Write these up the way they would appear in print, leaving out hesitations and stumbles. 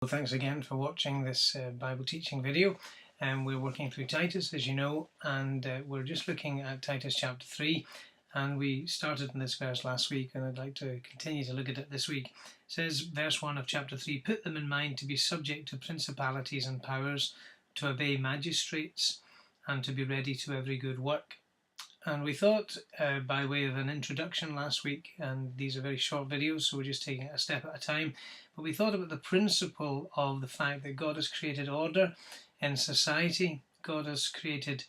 Well, thanks again for watching this Bible teaching video. We're working through Titus, as you know, and we're just looking at Titus chapter 3, and we started in this verse last week, and I'd like to continue to look at it this week. It says, verse 1 of chapter 3, "Put them in mind to be subject to principalities and powers, to obey magistrates, and to be ready to every good work." And we thought, by way of an introduction last week, and these are very short videos, so we're just taking it a step at a time, but we thought about the principle of the fact that God has created order in society. God has created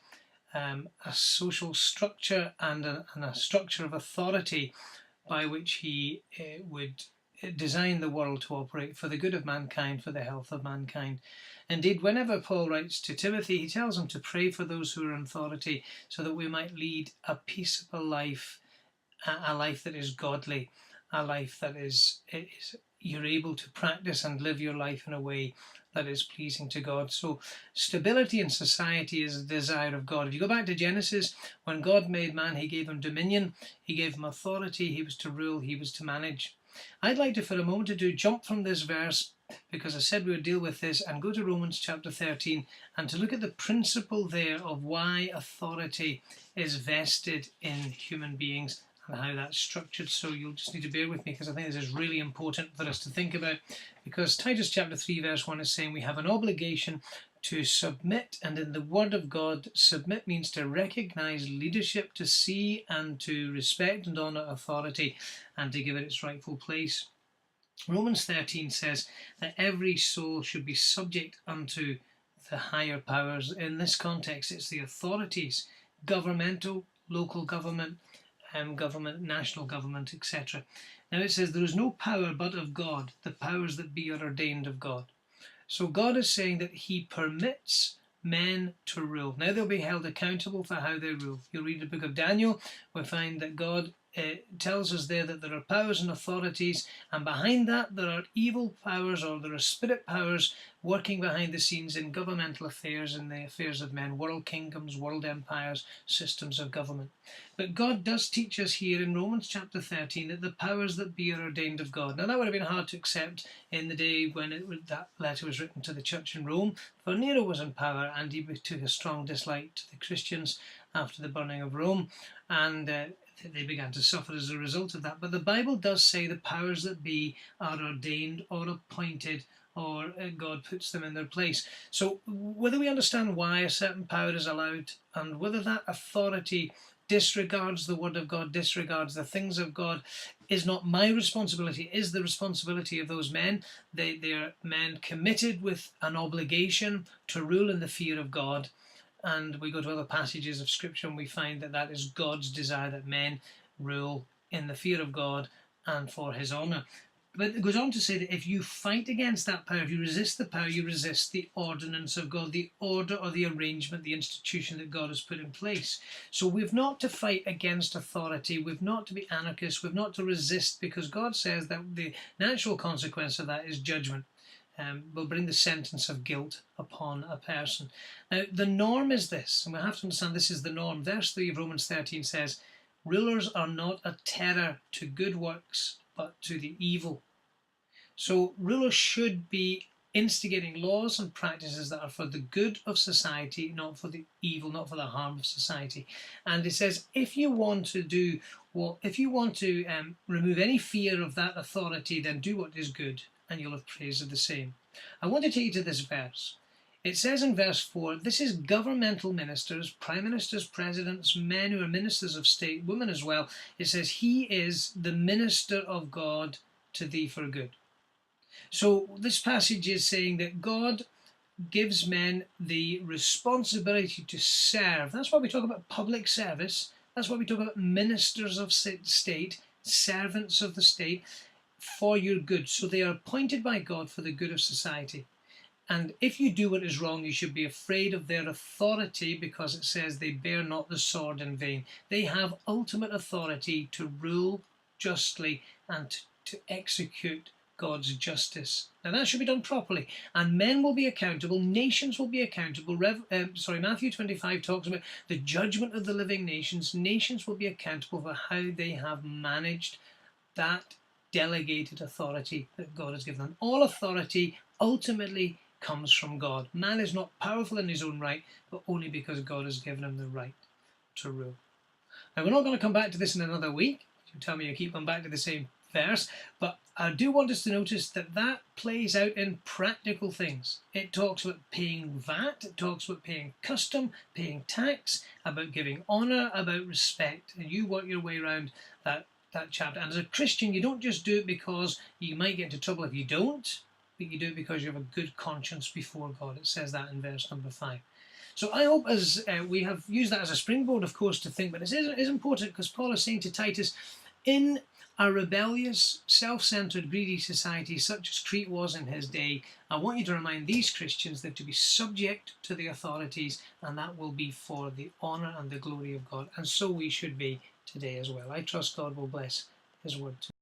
a social structure and a structure of authority by which He would design the world to operate for the good of mankind, for the health of mankind. Indeed, whenever Paul writes to Timothy, he tells him to pray for those who are in authority so that we might lead a peaceable life, a life that is godly, a life that is you're able to practice and live your life in a way that is pleasing to God. So stability in society is a desire of God. If you go back to Genesis, when God made man, He gave him dominion, He gave him authority, he was to rule, he was to manage. I'd like to, for a moment, jump from this verse, because I said we would deal with this, and go to Romans chapter 13 and to look at the principle there of why authority is vested in human beings and how that's structured. So you'll just need to bear with me, because I think this is really important for us to think about, because Titus chapter 3 verse 1 is saying we have an obligation to submit, and in the Word of God, submit means to recognize leadership, to see and to respect and honor authority, and to give it its rightful place. Romans 13 says that every soul should be subject unto the higher powers. In this context, it's the authorities, governmental, local government, government, national government, etc. Now it says there is no power but of God, the powers that be are ordained of God. So God is saying that He permits men to rule. Now they'll be held accountable for how they rule. You'll read the book of Daniel, we find that God tells us there that there are powers and authorities, and behind that there are evil powers, or there are spirit powers working behind the scenes in governmental affairs, in the affairs of men, world kingdoms, world empires, systems of government. But God does teach us here in Romans chapter 13 that the powers that be are ordained of God. Now that would have been hard to accept in the day when that letter was written to the church in Rome, for Nero was in power and he took a strong dislike to the Christians after the burning of Rome, and they began to suffer as a result of that. But the Bible does say the powers that be are ordained or appointed, or God puts them in their place. So whether we understand why a certain power is allowed, and whether that authority disregards the Word of God, disregards the things of God, is not my responsibility, is the responsibility of those men. They are men committed with an obligation to rule in the fear of God. And we go to other passages of Scripture and we find that that is God's desire, that men rule in the fear of God and for His honour. But it goes on to say that if you fight against that power, if you resist the power, you resist the ordinance of God, the order or the arrangement, the institution that God has put in place. So we've not to fight against authority, we've not to be anarchists, we've not to resist, because God says that the natural consequence of that is judgment. Will bring the sentence of guilt upon a person. Now, the norm is this, and we have to understand this is the norm. Verse 3 of Romans 13 says, "Rulers are not a terror to good works, but to the evil." So rulers should be instigating laws and practices that are for the good of society, not for the evil, not for the harm of society. And it says, if you want to remove any fear of that authority, then do what is good, and you'll have praise of the same. I want to take you to this verse. It says in verse 4, this is governmental ministers, prime ministers, presidents, men who are ministers of state, women as well. It says, He is the minister of God to thee for good. So this passage is saying that God gives men the responsibility to serve. That's why we talk about public service. That's why we talk about ministers of state, servants of the state, for your good. So they are appointed by God for the good of society. And if you do what is wrong, you should be afraid of their authority, because it says they bear not the sword in vain. They have ultimate authority to rule justly and to execute God's justice. Now that should be done properly, and men will be accountable, nations will be accountable. Matthew 25 talks about the judgment of the living nations. Nations will be accountable for how they have managed that delegated authority that God has given them. All authority ultimately comes from God. Man is not powerful in his own right, but only because God has given him the right to rule. Now, we're not going to come back to this in another week. You tell me you keep going back to the same verse, but I do want us to notice that that plays out in practical things. It talks about paying VAT, it talks about paying custom, paying tax, about giving honour, about respect, and you work your way around that chapter. And as a Christian, you don't just do it because you might get into trouble if you don't, but you do it because you have a good conscience before God. It says that in verse number 5. So I hope as we have used that as a springboard, of course, to think, but it is important because Paul is saying to Titus, in a rebellious, self-centered, greedy society such as Crete was in his day, I want you to remind these Christians that to be subject to the authorities, and that will be for the honour and the glory of God. And so we should be today as well. I trust God will bless his word to